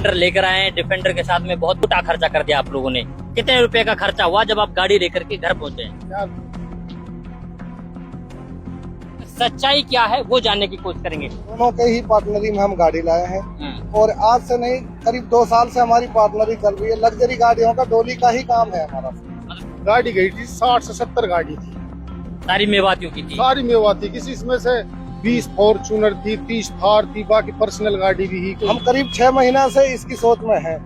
Defender लेकर आए हैं। डिफेंडर के साथ में बहुत मोटा खर्चा कर दिया आप लोगों ने। कितने रुपए का खर्चा हुआ जब आप गाड़ी लेकर के घर पहुंचे? सच्चाई क्या है वो जानने की कोशिश करेंगे। दोनों के ही पार्टनरी में हम गाड़ी लाए हैं और आज से नहीं करीब 2 साल से हमारी पार्टनरी चल रही है। लग्जरी गाड़ियों का डोली का ही काम है हमारा। गाड़ी गई थी 60 से 70 गाड़ी थी, सारी मेवातियों की थी। सारी मेवाती, किसी इसमें से 20 फॉर्चूनर थी, 30 थार थी, बाकी पर्सनल गाड़ी भी ही। हम करीब 6 महीना से इसकी सोच में हैं,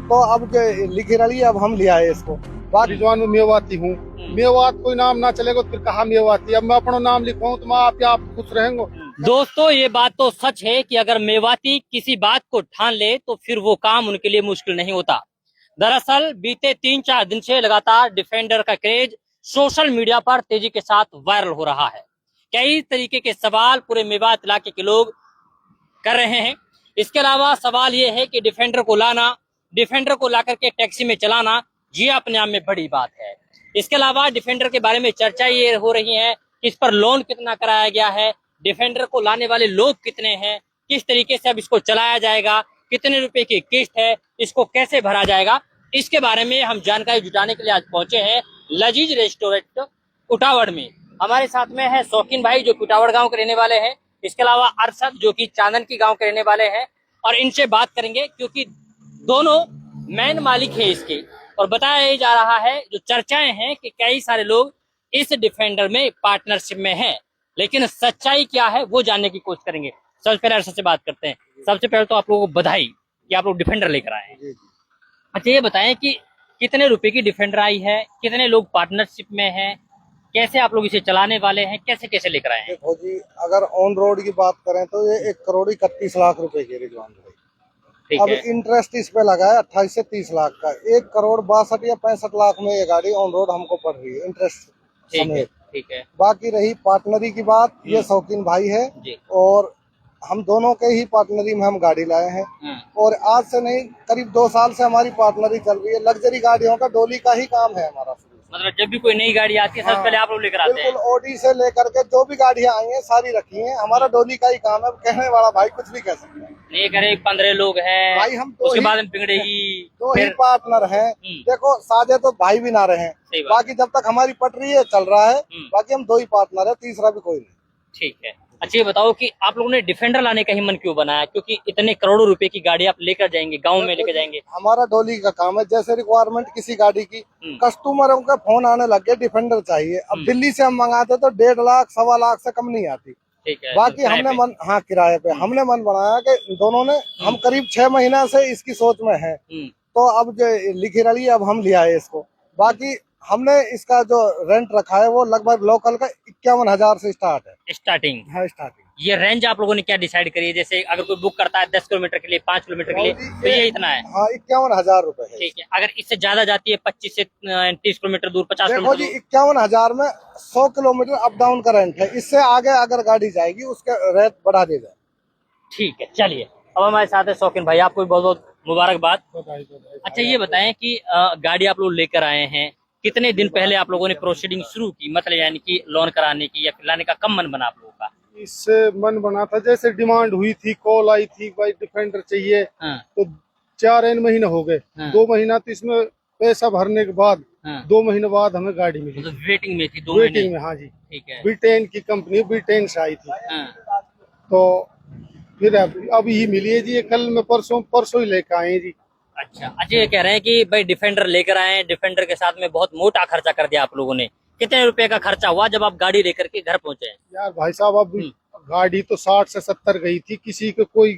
तो अब जो लिखी रही अब हम ले आए इसको। रिजवान में मेवाती हूँ, मेवात कोई नाम ना चलेगा फिर कहा मेवाती। अब मैं अपना नाम लिखवाऊँ तो मैं आप खुश रहेंगे। दोस्तों ये बात तो सच है कि अगर मेवाती किसी बात को ठान ले तो फिर वो काम उनके लिए मुश्किल नहीं होता। दरअसल बीते 3-4 दिन से लगातार डिफेंडर का क्रेज सोशल मीडिया पर तेजी के साथ वायरल हो रहा है। कई तरीके के सवाल पूरे मेवात इलाके के लोग कर रहे हैं। इसके अलावा सवाल ये है कि डिफेंडर को लाना, डिफेंडर को लाकर के टैक्सी में चलाना, ये अपने आप में बड़ी बात है। इसके अलावा डिफेंडर के बारे में चर्चा ये हो रही है कि इस पर लोन कितना कराया गया है, डिफेंडर को लाने वाले लोग कितने हैं, किस तरीके से अब इसको चलाया जाएगा, कितने रुपए की किस्त है, इसको कैसे भरा जाएगा, इसके बारे में हम जानकारी जुटाने के लिए आज पहुंचे हैं लजीज रेस्टोरेंट कुटावड़ में। हमारे साथ में है शौकीन भाई जो कुटावड़ गांव के रहने वाले हैं। इसके अलावा अरशद जो कि चांदन की गांव के रहने वाले हैं और इनसे बात करेंगे क्योंकि दोनों मेन मालिक है इसके। और बताया जा रहा है जो चर्चाएं हैं कि कई सारे लोग इस डिफेंडर में पार्टनरशिप में हैं, लेकिन सच्चाई क्या है वो जानने की कोशिश करेंगे। सबसे पहले अरशद से बात करते हैं। सबसे पहले तो आप लोगों को बधाई कि आप लोग डिफेंडर लेकर आए हैं। अच्छा ये बताएं कि कितने रुपए की डिफेंडर आई है, कितने लोग पार्टनरशिप में हैं, कैसे आप लोग इसे चलाने वाले हैं, कैसे कैसे लेकर आए हैं? देखो जी, अगर ऑन रोड की बात करें तो ये 1 करोड़ 31 लाख रुपए की रिजवान भाई। अब इंटरेस्ट इस पे लगा है 28 से 30 लाख का। 1 करोड़ 62 या 65 लाख में ये गाड़ी ऑन रोड हमको पड़ रही है इंटरेस्ट समेत। ठीक है। बाकी रही पार्टनरी की बात, ये शौकीन भाई है और हम दोनों के ही पार्टनरी में हम गाड़ी लाए हैं और आज से नहीं करीब 2 साल से हमारी पार्टनरी चल रही है। लग्जरी गाड़ियों का डोली का ही काम है हमारा। मतलब जब भी कोई नई गाड़ी आती है सबसे पहले आप लोग लेकर आते हैं? बिल्कुल, ऑडी से लेकर के जो भी गाड़ियां आई हैं सारी रखी हैं। हमारा डोली का ही काम है। कहने वाला भाई कुछ भी कह सकते हैं। नहीं करे 15 लोग हैं भाई, हम उसके बाद में बिगड़ेगी। 2 ही पार्टनर हैं। देखो साझे तो भाई भी ना रहे, बाकी जब तक हमारी पटरी है चल रहा है। बाकी हम 2 ही पार्टनर है, तीसरा भी कोई नहीं। ठीक है। अच्छा ये बताओ कि आप लोगों ने डिफेंडर लाने का ही मन क्यों बनाया, क्योंकि इतने करोड़ों रुपए की गाड़ी आप लेकर जाएंगे, गांव में लेकर जाएंगे? हमारा डोली का काम है। जैसे रिक्वायरमेंट किसी गाड़ी की, कस्टमरों का फोन आने लग गया डिफेंडर चाहिए। अब दिल्ली से हम मंगाते तो 1.5 लाख 1.25 लाख से कम नहीं आती। ठीक है। बाकी हमने मन, हाँ किराए पे हमने मन बनाया कि दोनों ने, हम करीब 6 महीना से इसकी सोच में है, तो अब जो लिखी रही अब हम ले आए इसको। बाकी हमने इसका जो रेंट रखा है वो लगभग लोकल का 51,000 से स्टार्ट है। स्टार्टिंग है स्टार्टिंग। ये रेंज आप लोगों ने क्या डिसाइड करी है? जैसे अगर कोई बुक करता है 10 किलोमीटर के लिए, 5 किलोमीटर के लिए, तो ये इतना है? हाँ 51,000 रुपए है। ठीक है। अगर इससे ज्यादा जाती है 25 से 30 किलोमीटर दूर, 50 देखो किलोमीटर जी, 51,000 में 100 किलोमीटर अप डाउन का रेंट है। इससे आगे अगर गाड़ी जाएगी उसका रेट बढ़ा दिया जाए। ठीक है। चलिए अब हमारे साथ है शौकीन भाई, आपको भी बहुत बहुत मुबारकबाद। अच्छा ये बताएं कि गाड़ी आप लोग लेकर आए हैं, कितने दिन पहले आप लोगों ने प्रोसीडिंग शुरू की, मतलब यानी कि लोन कराने की या लाने का कब मन बना आप लोगों का? इससे मन बना था, जैसे डिमांड हुई थी, कॉल आई थी भाई डिफेंडर चाहिए। तो 4 महीने हो गए। 2 महीना तो इसमें पैसा भरने के बाद 2 महीने बाद हमें गाड़ी मिली। तो वेटिंग में थी 2 वेटिंग में, हाँ जी। ठीक है। ब्रिटेन की कंपनी, ब्रिटेन से आई थी। तो फिर अब ही मिली है जी। कल में परसों ही लेकर आए जी। अच्छा ये कह रहे हैं कि भाई डिफेंडर लेकर आए, डिफेंडर के साथ में बहुत मोटा खर्चा कर दिया आप लोगों ने। कितने रुपए का खर्चा हुआ जब आप गाड़ी लेकर के घर पहुंचे? यार भाई साहब, अब गाड़ी तो 60 से 70 गई थी। किसी को कोई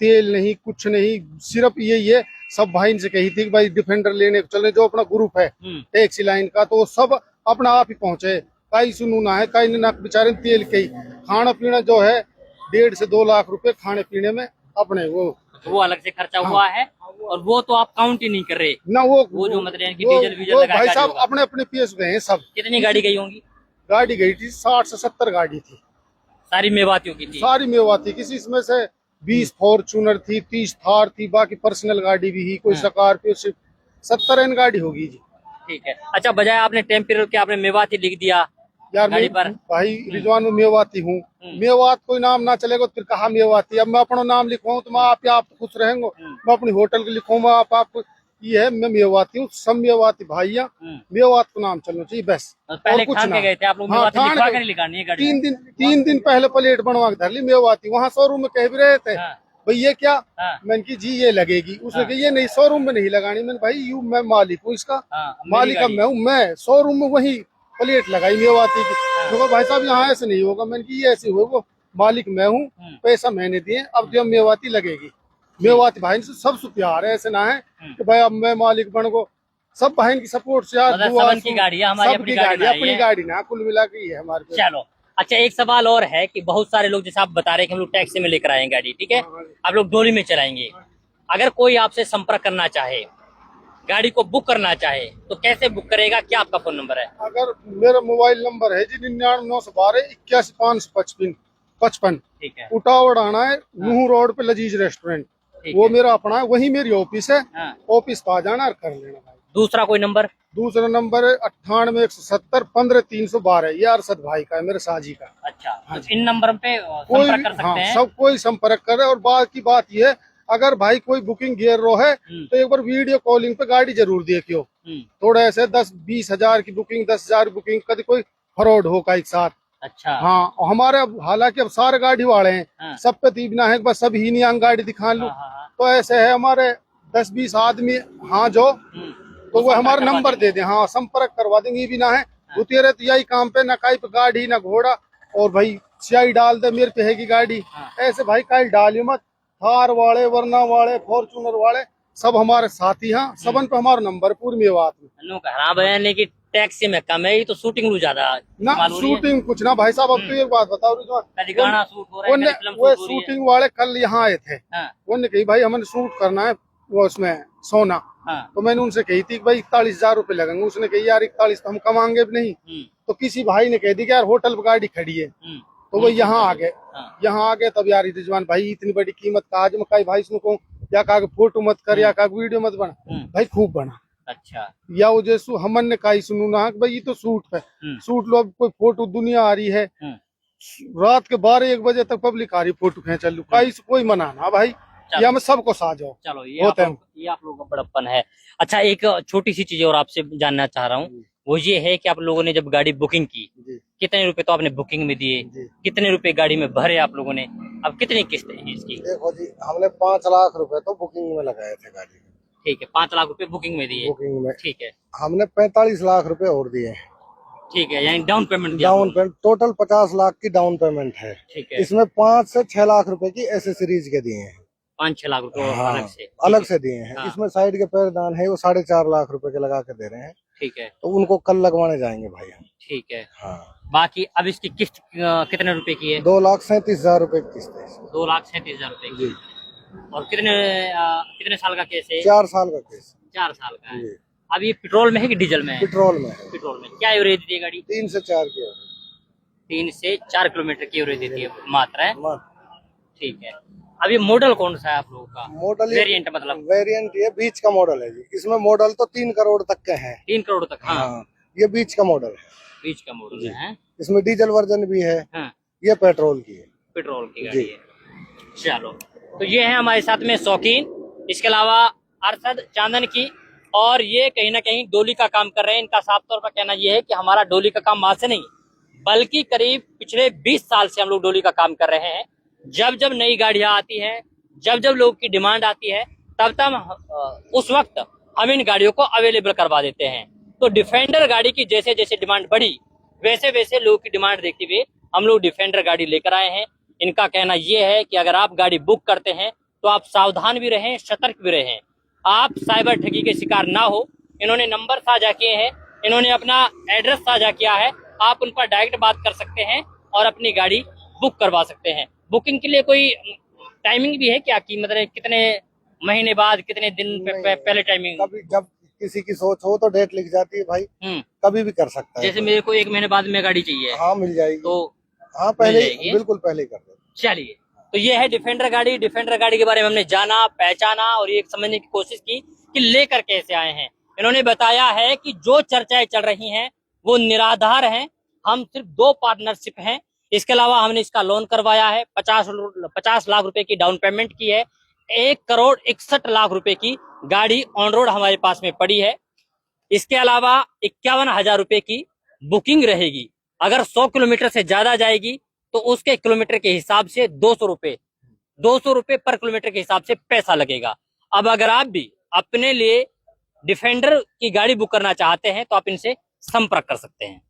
तेल नहीं, कुछ नहीं, सिर्फ यही है। सब भाई से कही थी कि भाई डिफेंडर लेने को चले, जो अपना ग्रुप है टैक्सी लाइन का, तो वो सब अपना आप ही पहुंचे। कई सुनू ना है, कई ना बेचारे तेल के ही। खाना पीना जो है 1.5 से 2 लाख रुपए खाने पीने में अपने वो अलग से खर्चा हुआ है। और वो तो आप काउंट ही नहीं कर रहे ना। वो जो मतलब यानी कि डीजल वीजल लगा भाई साहब अपने अपने पीएस गए हैं सब। कितनी गाड़ी गई होंगी? गाड़ी गई थी 60 से 70 गाड़ी थी, सारी मेवातियों की थी। सारी मेवाती, किसी इसमें से 20 फॉर्चूनर थी, 30 थार थी, बाकी पर्सनल गाड़ी भी ही, कोई स्कॉर्पियो, सिर्फ 70 गाड़ी होगी जी। ठीक है। अच्छा बजाय आपने टेम्परर के आपने मेवाती लिख दिया, यार गाड़ी मैं पर? भाई रिजवान में मेवाती हूँ। मेवात कोई नाम ना चलेगा तो फिर कहा मेवाती। अब मैं अपना नाम लिखवाऊँ तो मैं आप खुश रहेंगे। मैं अपनी होटल के लिखूंगा आपको ये है मैं मेवाती हूँ। सब मेवाती भाइया मेवात को नाम चलना चाहिए बस। और और पहले कुछ ठान ना। के गए थे आप लोग हाँ मेवाती ठान लिखवा के कर नहीं लिखानी है गाड़ी में? 3 दिन पहले प्लेट बनवा के धर ली मेवाती। वहाँ शोरूम में कह भी रहे थे हाँ, भाई ये क्या। हाँ, मैंने की जी ये लगेगी। उसने हाँ, कहा ये नहीं शोरूम में नहीं लगानी। मैंने भाई यू मैं मालिक हूँ इसका। हाँ, अब मेरी मालिक अब गाड़ी मैं है। हूँ। मैं शोरूम में वही प्लेट लगाई मेवाती की। हाँ, तो भाई साहब यहाँ ऐसे नहीं होगा। मैंने की ये ऐसे होगा। मालिक मैं हूँ पैसा मैंने दिए अब जब मेवाती लगेगी। मेवाती भाई से सबसे प्यार है। ऐसे ना है कि भाई अब मैं मालिक बन गो। सब बहन की सपोर्ट से यार मतलब दुआ सबन की गाड़ी है, हमारी अपनी सबकी गाड़ी गाड़ी ना अपनी है। गाड़ी ना कुल मिला के ये है हमारे पे। चलो, अच्छा एक सवाल और है कि बहुत सारे लोग जैसे आप बता रहे हैं कि हम लोग टैक्सी में लेकर आए हैं गाड़ी, ठीक है, आप लोग डोली में चलाएंगे। अगर कोई आपसे संपर्क करना चाहे, गाड़ी को बुक करना चाहे, तो कैसे बुक करेगा? क्या आपका फोन नंबर है? अगर मेरा मोबाइल नंबर है जी 99 912 81 55। ठीक है। उटावड़ आना है नूह रोड पे लजीज रेस्टोरेंट। ठीक वो है। मेरा अपना है वही मेरी ऑफिस है। हाँ। ऑफिस पे आ जाना और कर लेना भाई। दूसरा कोई नंबर? दूसरा नंबर है 98 170 15 312। ये अरशद भाई का है मेरे साजी का। अच्छा, हाँ तो जी। इन नंबर पे कोई संपर्क भी कर सकते हाँ हैं। सब कोई संपर्क करे। और बात की बात ये है अगर भाई कोई बुकिंग गिर रो है तो एक बार वीडियो कॉलिंग पे गाड़ी जरूर देखियो। थोड़ा ऐसे 10-20 हजार की बुकिंग 10 हजार बुकिंग कभी कोई फ्रॉड हो का एक साथ। अच्छा। हाँ और हमारे अब हालांकि अब सारे गाड़ी वाले हैं। हाँ। सब पे तीबना है बस सब ही नहीं गाड़ी दिखा लूं। हाँ, हाँ, हाँ। तो ऐसे है हमारे 10-20 आदमी। हाँ जो तो वो संपर्क हमारा करवा नंबर देंगे। दे दे। हाँ संपर्क करवा देंगे। ये भी ना है उतेरे तो यही काम पे ना काई पे गाड़ी ना घोड़ा। और भाई स्याही डाल दे मेरे पे है की गाड़ी। हाँ। ऐसे भाई काई डालियो मत। थार वाले वरना वाले फॉर्चूनर वाले सब हमारे साथी। हाँ सबन पे हमारा नंबर पूरी मेवात में नो खराब है नहीं कि टैक्सी में कम है, ये तो शूटिंग लू ज्यादा ना। इस्तेमाल हो रही है। शूटिंग कुछ ना भाई साहब। अब तो एक बात बताओ कभी गाना शूट हो रहा है, कभी फिल्म वो शूट हो रही है। शूटिंग वाले कल यहाँ आए थे। हाँ, उन्होंने कही भाई हमें शूट करना है वो उसमें सोना। हाँ। तो मैंने उनसे कही थी कि भाई 41,000 रुपए लगेंगे। उसने कही यार 41 तो हम कमाएंगे भी नहीं। तो किसी भाई ने कह दी कि यार होटल पर गाड़ी खड़ी है। तो वो यहाँ आ गए। हाँ। यहाँ आ गए तब यार रिजवान भाई इतनी बड़ी कीमत का आज मैं कही भाई इसमें कहूँ या कहा फोटो मत कर या कहा वीडियो मत बना। भाई खूब बना। अच्छा। या वो जैसू हमन ने कहा सुनू ना कि भाई ये तो सूट है। सूट लो अब कोई फोटो दुनिया आ रही है। रात के 12-1 बजे तक पब्लिक आ रही फोटो खींच लू काई से कोई मना ना भाई। या मैं सबको साझो। चलो ये होते आप लोगों का बड़प्पन है। अच्छा एक छोटी सी चीज और आपसे जानना चाह रहा हूँ, वो ये है कि आप लोगों ने जब गाड़ी बुकिंग की, कितने रुपए तो आपने बुकिंग में दिए, कितने रुपए गाड़ी में भरे आप लोगों ने, अब कितनी किस्तें हैं इसकी? देखो जी हमने 5 लाख रुपए तो बुकिंग में लगाए थे गाड़ी में। ठीक है, 5 लाख रुपए बुकिंग में दिए। बुकिंग में ठीक है। हमने 45 लाख रुपए और दिए। ठीक है, यानी डाउन पेमेंट दिया। डाउन पेमेंट टोटल 50 लाख की डाउन पेमेंट है। ठीक है। इसमें 5 से 6 लाख रुपए की एसेसरीज के दिए हैं। 5-6 लाख रुपए हाँ, अलग से दिए हैं। हाँ। इसमें साइड के पैरदान है वो 4.5 लाख रुपए के लगा के दे रहे हैं। ठीक है। तो उनको कल लगवाने जाएंगे भाई हम। ठीक है। हाँ। बाकी अब इसकी किस्त कितने रुपए की है? 2,37,000 रुपए की किस्त है। 2,37,000 रुपए की। और कितने साल का केस है? 4 साल का केस। 4 साल का है। अब ये पेट्रोल में है कि डीजल में है? पेट्रोल में है। पेट्रोल में। क्या एवरेज देती है गाड़ी? 3 से 4 की 3 से 4 किलोमीटर की एवरेज देती है मात्रा है। ठीक है। अब ये मॉडल कौन सा है आप लोगों का? मॉडल वेरिएंट मतलब वेरिएंट ये बीच का मॉडल है जी। इसमें मॉडल तो 3 करोड़ तक के हैं। 3 करोड़ तक? हाँ। ये बीच का मॉडल है। बीच का मॉडल है। इसमें डीजल वर्जन भी है। हाँ। ये पेट्रोल की है। पेट्रोल की गाड़ी है। चलो तो ये है हमारे साथ में शौकीन, इसके अलावा अरशद चांदन की, और ये कहीं ना कहीं डोली का काम कर रहे हैं। इनका साफ तौर पर कहना ये है कि हमारा डोली का काम आज से नहीं बल्कि करीब पिछले 20 साल से हम लोग डोली का काम कर रहे हैं। जब जब नई गाड़ियां आती हैं, जब जब लोग की डिमांड आती है, तब तब उस वक्त हम इन गाड़ियों को अवेलेबल करवा देते हैं। तो डिफेंडर गाड़ी की जैसे जैसे डिमांड बढ़ी वैसे वैसे लोगों की डिमांड देखते हुए हम लोग डिफेंडर गाड़ी लेकर आए हैं। इनका कहना यह है कि अगर आप गाड़ी बुक करते हैं तो आप सावधान भी रहें, सतर्क भी रहें, आप साइबर ठगी के शिकार ना हो। इन्होंने नंबर साझा किए हैं, इन्होंने अपना एड्रेस साझा किया है, आप उन पर डायरेक्ट बात कर सकते हैं और अपनी गाड़ी बुक करवा सकते हैं। बुकिंग के लिए कोई टाइमिंग भी है क्या कि मतलब कितने महीने बाद कितने दिन पहले टाइमिंग? कभी जब किसी की सोच हो तो डेट लिख जाती है भाई। कभी भी कर सकता है। जैसे मेरे को 1 महीने बाद में गाड़ी चाहिए। हाँ मिल जाएगी। तो हाँ पहले बिल्कुल पहले कर दो। चलिए तो ये है डिफेंडर गाड़ी। डिफेंडर गाड़ी के बारे में हमने जाना, पहचाना और ये समझने की कोशिश की कि लेकर कैसे आए हैं। इन्होंने बताया है कि जो चर्चाएं चल रही हैं वो निराधार हैं, हम सिर्फ 2 पार्टनरशिप हैं। इसके अलावा हमने इसका लोन करवाया है, 50 लाख रुपए की डाउन पेमेंट की है, 1,61,00,000 रुपए की गाड़ी ऑन रोड हमारे पास में पड़ी है। इसके अलावा 51,000 रुपए की बुकिंग रहेगी। अगर 100 किलोमीटर से ज्यादा जाएगी तो उसके किलोमीटर के हिसाब से 200 रुपए पर किलोमीटर के हिसाब से पैसा लगेगा। अब अगर आप भी अपने लिए डिफेंडर की गाड़ी बुक करना चाहते हैं तो आप इनसे संपर्क कर सकते हैं।